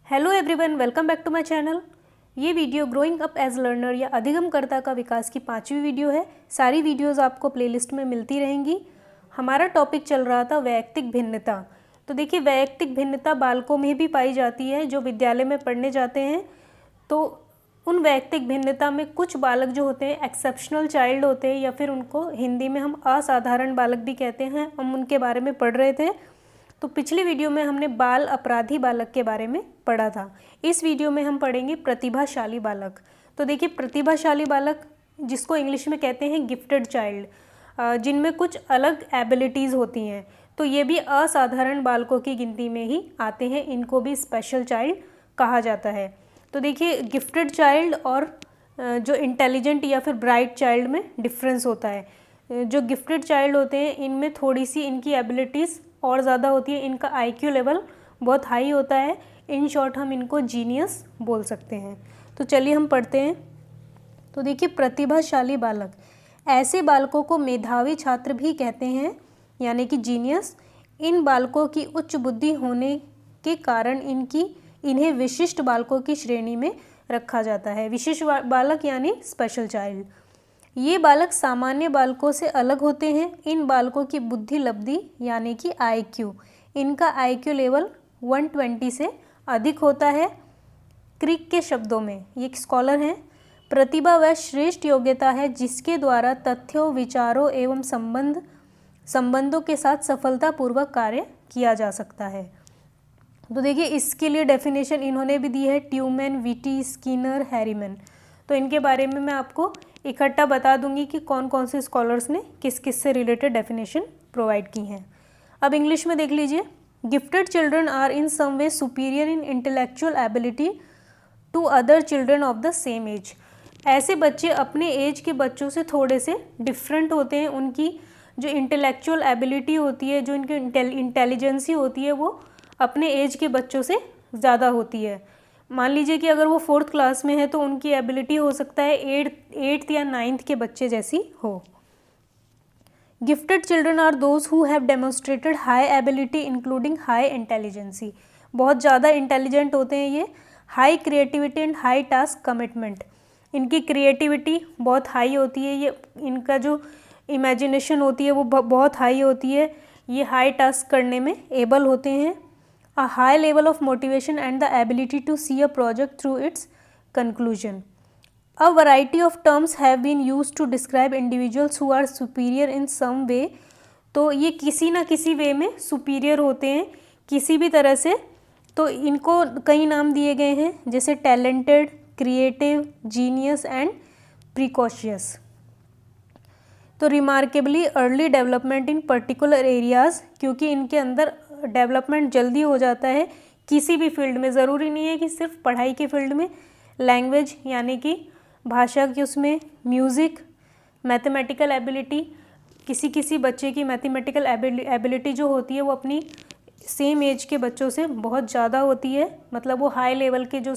Hello everyone, welcome back to my channel. ये video growing up as learner या अधिगमकर्ता का विकास की 5वीं वीडियो है। सारी वीडियोस आपको प्लेलिस्ट में मिलती रहेंगी। हमारा टॉपिक चल रहा था वैयक्तिक भिन्नता। तो देखिए, वैयक्तिक भिन्नता बालकों में भी पाई जाती है जो विद्यालय में पढ़ने जाते हैं। तो उन वैयक्तिक भिन्नता में कुछ बालक जो होते हैं एक्सेप्शनल चाइल्ड होते हैं, या फिर उनको हिंदी में हम असाधारण बालक भी कहते हैं। हम उनके बारे में पढ़ रहे थे। तो पिछली वीडियो में हमने बाल अपराधी बालक के बारे में पढ़ा था। इस वीडियो में हम पढ़ेंगे प्रतिभाशाली बालक। तो देखिए, प्रतिभाशाली बालक जिसको इंग्लिश में कहते हैं गिफ्टेड चाइल्ड, जिनमें कुछ अलग एबिलिटीज़ होती हैं, तो ये भी असाधारण बालकों की गिनती में ही आते हैं। इनको भी स्पेशल चाइल्ड कहा जाता है। तो देखिए, गिफ्टेड चाइल्ड और जो इंटेलिजेंट या फिर ब्राइट चाइल्ड में डिफरेंस होता है। जो गिफ्टेड चाइल्ड होते हैं इनमें थोड़ी सी इनकी एबिलिटीज़ और ज़्यादा होती है। इनका IQ लेवल बहुत हाई होता है। इन शॉर्ट हम इनको जीनियस बोल सकते हैं। तो चलिए हम पढ़ते हैं। तो देखिए, प्रतिभाशाली बालक, ऐसे बालकों को मेधावी छात्र भी कहते हैं, यानी कि जीनियस। इन बालकों की उच्च बुद्धि होने के कारण इन्हें विशिष्ट बालकों की श्रेणी में रखा जाता है। विशिष्ट बालक यानी स्पेशल चाइल्ड। ये बालक सामान्य बालकों से अलग होते हैं। इन बालकों की बुद्धि लब्धि यानी कि IQ, इनका IQ लेवल 120 से अधिक होता है। क्रिक के शब्दों में, ये एक स्कॉलर हैं, प्रतिभा वह श्रेष्ठ योग्यता है जिसके द्वारा तथ्यों, विचारों एवं संबंधों के साथ सफलतापूर्वक कार्य किया जा सकता है। तो देखिए, इसके लिए डेफिनेशन इन्होंने भी दी है, ट्यूमैन, विटी, स्किनर, हैरीमैन। तो इनके बारे में मैं आपको इकट्ठा बता दूंगी कि कौन कौन से स्कॉलर्स ने किस किस से रिलेटेड डेफिनेशन प्रोवाइड की हैं। अब इंग्लिश में देख लीजिए। Gifted children are in some way superior in intellectual ability to other children of the same age. ऐसे बच्चे अपने एज के बच्चों से थोड़े से डिफरेंट होते हैं। उनकी जो इंटेलेक्चुअल एबिलिटी होती है, जो इनकी इंटेलिजेंसी होती है, वो अपने एज के बच्चों से ज़्यादा होती है। मान लीजिए कि अगर वो 4th क्लास में है तो उनकी एबिलिटी हो सकता है 8th या 9th के बच्चे जैसी हो। Gifted children are those who have demonstrated high ability including high intelligence. बहुत ज़्यादा इंटेलिजेंट होते हैं ये। High creativity and high task commitment, इनकी क्रिएटिविटी बहुत हाई होती है। ये इनका जो इमेजिनेशन होती है वो बहुत हाई होती है। ये हाई टास्क करने में एबल होते हैं। A high level of motivation and the ability to see a project through its conclusion. A variety of terms have been used to describe individuals who are superior in some way. तो ये किसी ना किसी वे में superior होते हैं, किसी भी तरह से। तो इनको कई नाम दिए गए हैं, जैसे talented, creative, genius and precocious. तो remarkably early development in particular areas, क्योंकि इनके अंदर डेवलपमेंट जल्दी हो जाता है किसी भी फील्ड में। ज़रूरी नहीं है कि सिर्फ पढ़ाई के फील्ड में। लैंग्वेज यानी कि भाषा की, उसमें म्यूज़िक, मैथमेटिकल एबिलिटी, किसी बच्चे की मैथमेटिकल एबिलिटी जो होती है वो अपनी सेम एज के बच्चों से बहुत ज़्यादा होती है। मतलब वो हाई लेवल के जो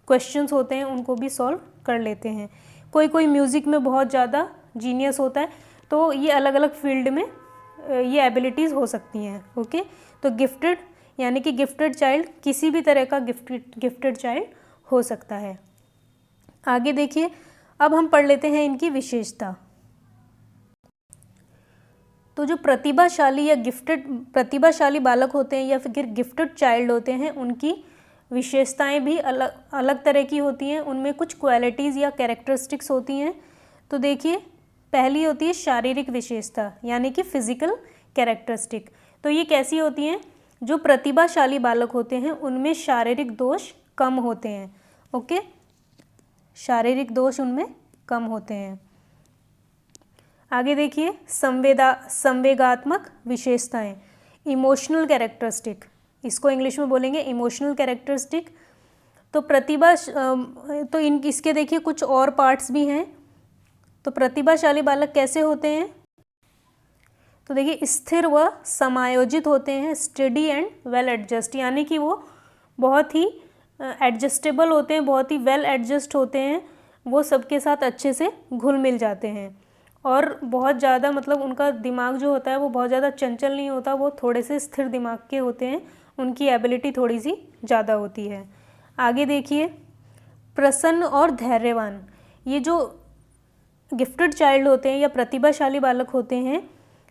क्वेश्चंस होते हैं उनको भी सॉल्व कर लेते हैं। कोई म्यूज़िक में बहुत ज़्यादा जीनियस होता है। तो ये अलग अलग फील्ड में ये एबिलिटीज़ हो सकती हैं। ओके, तो गिफ्टेड यानी कि गिफ्टेड चाइल्ड किसी भी तरह का गिफ्टेड चाइल्ड हो सकता है। आगे देखिए, अब हम पढ़ लेते हैं इनकी विशेषता। तो जो प्रतिभाशाली या प्रतिभाशाली बालक होते हैं या फिर गिफ्टेड चाइल्ड होते हैं, उनकी विशेषताएं भी अलग अलग तरह की होती हैं। उनमें कुछ क्वालिटीज़ या कैरेक्टरिस्टिक्स होती हैं। तो देखिए, पहली होती है शारीरिक विशेषता यानी कि फिजिकल कैरेक्टरिस्टिक। तो ये कैसी होती हैं? जो प्रतिभाशाली बालक होते हैं उनमें शारीरिक दोष कम होते हैं। ओके, शारीरिक दोष उनमें कम होते हैं। आगे देखिए, संवेगात्मक विशेषताएं, इमोशनल कैरेक्टरिस्टिक, इसको इंग्लिश में बोलेंगे इमोशनल कैरेक्टरिस्टिक। तो इसके देखिए कुछ और पार्ट्स भी हैं। तो प्रतिभाशाली बालक कैसे होते हैं? तो देखिए, स्थिर व समायोजित होते हैं, स्टडी एंड वेल एडजस्ट, यानी कि वो बहुत ही एडजस्टेबल होते हैं, बहुत ही वेल एडजस्ट होते हैं। वो सबके साथ अच्छे से घुल मिल जाते हैं और बहुत ज़्यादा मतलब उनका दिमाग जो होता है वो बहुत ज़्यादा चंचल नहीं होता, वो थोड़े से स्थिर दिमाग के होते हैं उनकी एबिलिटी थोड़ी सी ज़्यादा होती है। आगे देखिए, प्रसन्न और धैर्यवान। ये जो गिफ्टेड चाइल्ड होते हैं या प्रतिभाशाली बालक होते हैं,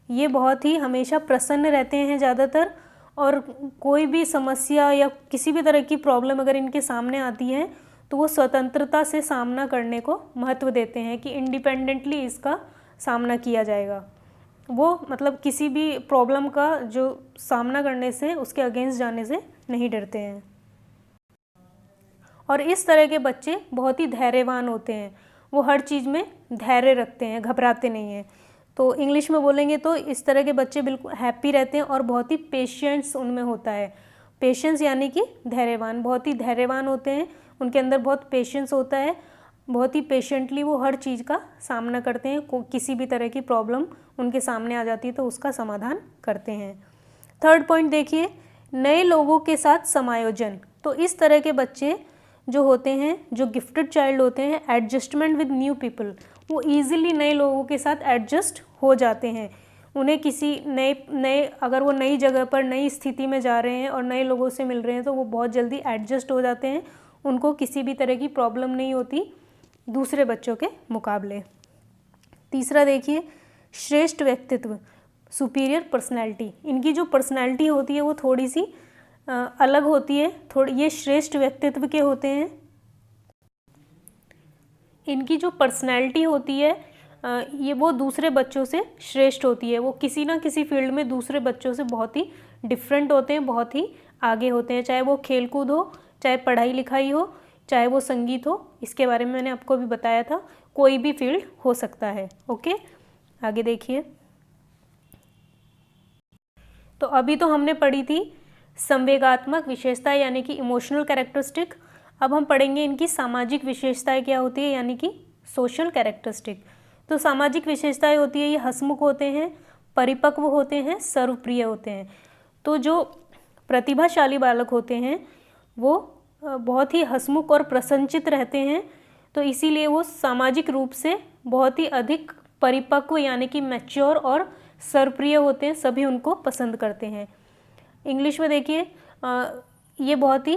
ये बहुत ही हमेशा प्रसन्न रहते हैं ज़्यादातर, और कोई भी समस्या या किसी भी तरह की प्रॉब्लम अगर इनके सामने आती है तो वो स्वतंत्रता से सामना करने को महत्व देते हैं कि इंडिपेंडेंटली इसका सामना किया जाएगा। वो मतलब किसी भी प्रॉब्लम का जो सामना करने से, उसके अगेंस्ट जाने से नहीं डरते हैं। और इस तरह के बच्चे बहुत ही धैर्यवान होते हैं, वो हर चीज़ में धैर्य रखते हैं, घबराते नहीं हैं। तो इंग्लिश में बोलेंगे तो इस तरह के बच्चे बिल्कुल हैप्पी रहते हैं और बहुत ही पेशेंस उनमें होता है। पेशेंस यानी कि धैर्यवान, बहुत ही धैर्यवान होते हैं, उनके अंदर बहुत पेशेंस होता है, बहुत ही पेशेंटली वो हर चीज़ का सामना करते हैं। किसी भी तरह की प्रॉब्लम उनके सामने आ जाती है तो उसका समाधान करते हैं। थर्ड पॉइंट देखिए, नए लोगों के साथ समायोजन। तो इस तरह के बच्चे जो होते हैं, जो गिफ्टेड चाइल्ड होते हैं, एडजस्टमेंट विद न्यू पीपल, वो ईजिली नए लोगों के साथ एडजस्ट हो जाते हैं। उन्हें किसी नए अगर वो नई जगह पर नई स्थिति में जा रहे हैं और नए लोगों से मिल रहे हैं तो वो बहुत जल्दी एडजस्ट हो जाते हैं, उनको किसी भी तरह की प्रॉब्लम नहीं होती दूसरे बच्चों के मुकाबले। तीसरा देखिए, श्रेष्ठ व्यक्तित्व, सुपीरियर पर्सनैलिटी। इनकी जो पर्सनैलिटी होती है वो थोड़ी सी अलग होती है, ये श्रेष्ठ व्यक्तित्व के होते हैं। इनकी जो पर्सनैलिटी होती है ये वो दूसरे बच्चों से श्रेष्ठ होती है। वो किसी ना किसी फील्ड में दूसरे बच्चों से बहुत ही डिफरेंट होते हैं, बहुत ही आगे होते हैं, चाहे वो खेलकूद हो, चाहे पढ़ाई लिखाई हो, चाहे वो संगीत हो। इसके बारे में मैंने आपको अभी बताया था, कोई भी फील्ड हो सकता है। ओके, आगे देखिए। तो अभी तो हमने पढ़ी थी संवेगात्मक विशेषताएं यानी कि इमोशनल कैरेक्टरिस्टिक। अब हम पढ़ेंगे इनकी सामाजिक विशेषताएं क्या होती है यानी कि सोशल कैरेक्टरिस्टिक। तो सामाजिक विशेषताएं होती है, ये हंसमुख होते हैं, परिपक्व होते हैं, सर्वप्रिय होते हैं। तो जो प्रतिभाशाली बालक होते हैं वो बहुत ही हंसमुख और प्रसन्नचित्त रहते हैं, तो इसीलिए वो सामाजिक रूप से बहुत ही अधिक परिपक्व यानी कि मैच्योर और सर्वप्रिय होते हैं, सभी उनको पसंद करते हैं। इंग्लिश में देखिए, ये बहुत ही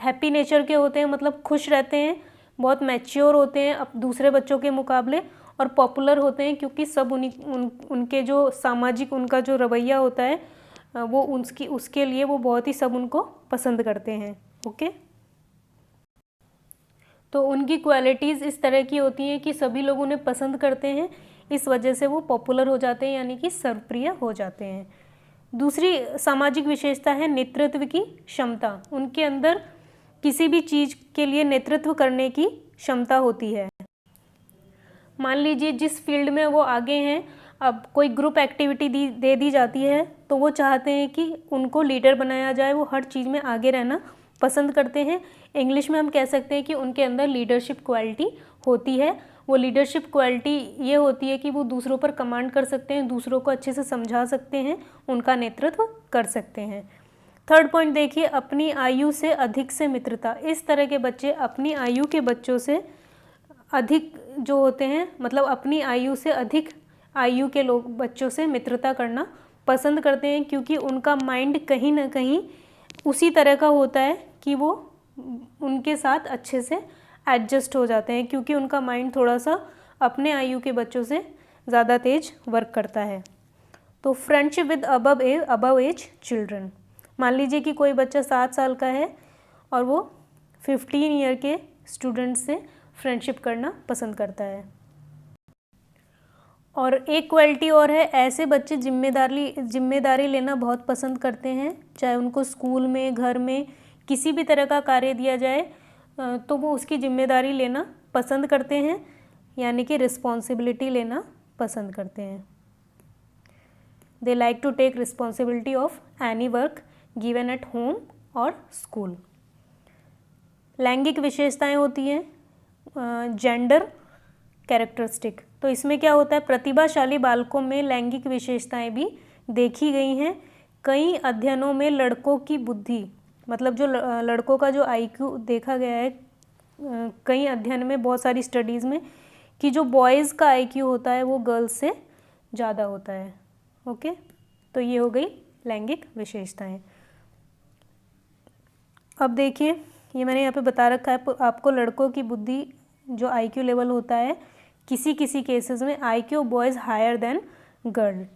हैप्पी नेचर के होते हैं, मतलब खुश रहते हैं, बहुत मैच्योर होते हैं अब दूसरे बच्चों के मुकाबले, और पॉपुलर होते हैं क्योंकि सब उनके जो सामाजिक उनका जो रवैया होता है वो उसके लिए वो बहुत ही सब उनको पसंद करते हैं। ओके, तो उनकी क्वालिटीज़ इस तरह की होती हैं कि सभी लोग उन्हें पसंद करते हैं, इस वजह से वो पॉपुलर हो जाते हैं यानी कि सर्वप्रिय हो जाते हैं। दूसरी सामाजिक विशेषता है नेतृत्व की क्षमता। उनके अंदर किसी भी चीज़ के लिए नेतृत्व करने की क्षमता होती है। मान लीजिए जिस फील्ड में वो आगे हैं, अब कोई ग्रुप एक्टिविटी दे दी जाती है तो वो चाहते हैं कि उनको लीडर बनाया जाए, वो हर चीज़ में आगे रहना पसंद करते हैं। इंग्लिश में हम कह सकते हैं कि उनके अंदर लीडरशिप क्वालिटी होती है। वो लीडरशिप क्वालिटी ये होती है कि वो दूसरों पर कमांड कर सकते हैं, दूसरों को अच्छे से समझा सकते हैं, उनका नेतृत्व कर सकते हैं। थर्ड पॉइंट देखिए, अपनी आयु से अधिक से मित्रता। इस तरह के बच्चे अपनी आयु के बच्चों से अधिक जो होते हैं, मतलब अपनी आयु से अधिक आयु के बच्चों से मित्रता करना पसंद करते हैं, क्योंकि उनका माइंड कहीं ना कहीं उसी तरह का होता है कि वो उनके साथ अच्छे से एडजस्ट हो जाते हैं, क्योंकि उनका माइंड थोड़ा सा अपने आयु के बच्चों से ज़्यादा तेज वर्क करता है। तो friendship with above age children. मान लीजिए कि कोई बच्चा 7 साल का है और वो 15 ईयर के स्टूडेंट से फ्रेंडशिप करना पसंद करता है। और एक क्वालिटी और है, ऐसे बच्चे जिम्मेदारी लेना बहुत पसंद करते हैं, चाहे उनको स्कूल में, घर में किसी भी तरह का कार्य दिया जाए तो वो उसकी जिम्मेदारी लेना पसंद करते हैं, यानी कि रिस्पॉन्सिबिलिटी लेना पसंद करते हैं। They like to take responsibility of any work given at home और स्कूल। लैंगिक विशेषताएं होती हैं, जेंडर कैरेक्टरिस्टिक। तो इसमें क्या होता है, प्रतिभाशाली बालकों में लैंगिक विशेषताएं भी देखी गई हैं। कई अध्ययनों में लड़कों की बुद्धि, मतलब जो लड़कों का जो IQ देखा गया है कई अध्ययन में, बहुत सारी स्टडीज़ में, कि जो बॉयज़ का IQ होता है वो गर्ल्स से ज़्यादा होता है। ओके, तो ये हो गई लैंगिक विशेषताएं। अब देखिए, ये मैंने यहाँ पे बता रखा है आपको, लड़कों की बुद्धि जो IQ लेवल होता है, किसी किसी केसेस में IQ of boys higher than girl.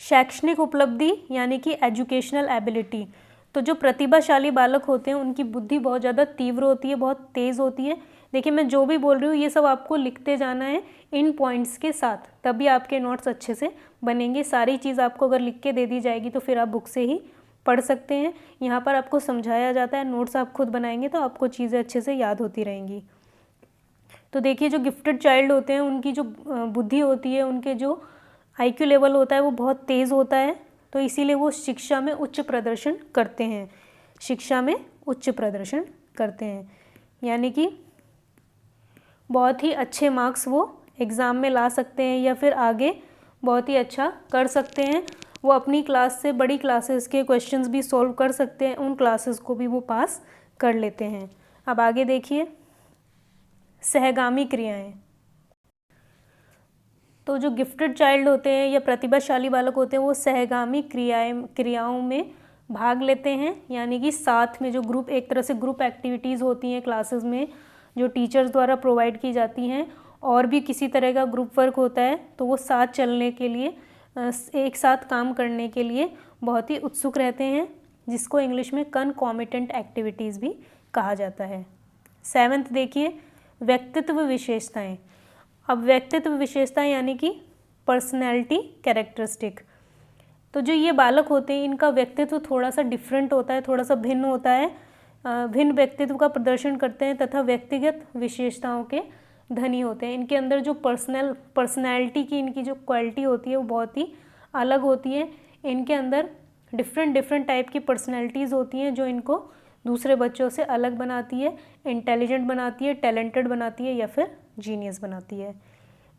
शैक्षणिक उपलब्धि यानी कि एजुकेशनल एबिलिटी, तो जो प्रतिभाशाली बालक होते हैं उनकी बुद्धि बहुत ज़्यादा तीव्र होती है, बहुत तेज़ होती है। देखिए, मैं जो भी बोल रही हूँ ये सब आपको लिखते जाना है इन पॉइंट्स के साथ, तभी आपके नोट्स अच्छे से बनेंगे। सारी चीज़ आपको अगर लिख के दे दी जाएगी तो फिर आप बुक से ही पढ़ सकते हैं। यहाँ पर आपको समझाया जाता है, नोट्स आप खुद बनाएंगे तो आपको चीज़ें अच्छे से याद होती रहेंगी। तो देखिए, जो गिफ्टेड चाइल्ड होते हैं उनकी जो बुद्धि होती है, उनके जो IQ लेवल होता है वो बहुत तेज़ होता है, तो इसीलिए वो शिक्षा में उच्च प्रदर्शन करते हैं, शिक्षा में उच्च प्रदर्शन करते हैं, यानी कि बहुत ही अच्छे मार्क्स वो एग्ज़ाम में ला सकते हैं या फिर आगे बहुत ही अच्छा कर सकते हैं। वो अपनी क्लास से बड़ी क्लासेस के क्वेश्चंस भी सॉल्व कर सकते हैं, उन क्लासेस को भी वो पास कर लेते हैं। अब आगे देखिए, सहगामी क्रियाएं। तो जो गिफ्टेड चाइल्ड होते हैं या प्रतिभाशाली बालक होते हैं वो सहगामी क्रियाओं में भाग लेते हैं, यानी कि साथ में जो ग्रुप, एक तरह से ग्रुप एक्टिविटीज़ होती हैं क्लासेस में जो टीचर्स द्वारा प्रोवाइड की जाती हैं, और भी किसी तरह का ग्रुप वर्क होता है, तो वो साथ चलने के लिए, एक साथ काम करने के लिए बहुत ही उत्सुक रहते हैं, जिसको इंग्लिश में कनकॉमिटेंट एक्टिविटीज़ भी कहा जाता है। 7th देखिए, व्यक्तित्व विशेषताएं। अब व्यक्तित्व विशेषताएं यानी कि पर्सनैलिटी कैरेक्टरिस्टिक, तो जो ये बालक होते हैं इनका व्यक्तित्व थोड़ा सा डिफरेंट होता है, थोड़ा सा भिन्न होता है, भिन्न व्यक्तित्व का प्रदर्शन करते हैं तथा व्यक्तिगत विशेषताओं के धनी होते हैं। इनके अंदर जो पर्सनैलिटी की इनकी जो क्वालिटी होती है वो बहुत ही अलग होती है। इनके अंदर डिफरेंट टाइप की पर्सनैलिटीज़ होती हैं जो इनको दूसरे बच्चों से अलग बनाती है, इंटेलिजेंट बनाती है, टैलेंटेड बनाती है या फिर जीनियस बनाती है।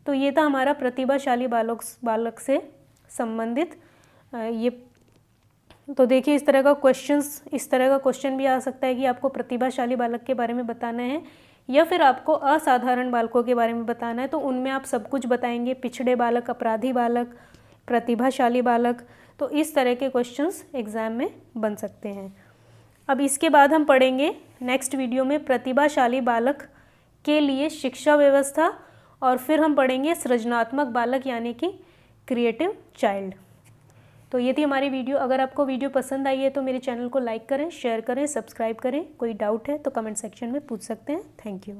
तो ये था हमारा प्रतिभाशाली बालक से संबंधित ये। तो देखिए, इस तरह का क्वेश्चन भी आ सकता है कि आपको प्रतिभाशाली बालक के बारे में बताना है या फिर आपको असाधारण बालकों के बारे में बताना है, तो उनमें आप सब कुछ बताएंगे, पिछड़े बालक, अपराधी बालक, प्रतिभाशाली बालक। तो इस तरह के क्वेश्चंस एग्ज़ाम में बन सकते हैं। अब इसके बाद हम पढ़ेंगे नेक्स्ट वीडियो में प्रतिभाशाली बालक के लिए शिक्षा व्यवस्था, और फिर हम पढ़ेंगे सृजनात्मक बालक यानी कि क्रिएटिव चाइल्ड। तो ये थी हमारी वीडियो। अगर आपको वीडियो पसंद आई है तो मेरे चैनल को लाइक करें, शेयर करें, सब्सक्राइब करें। कोई डाउट है तो कमेंट सेक्शन में पूछ सकते हैं। Thank you.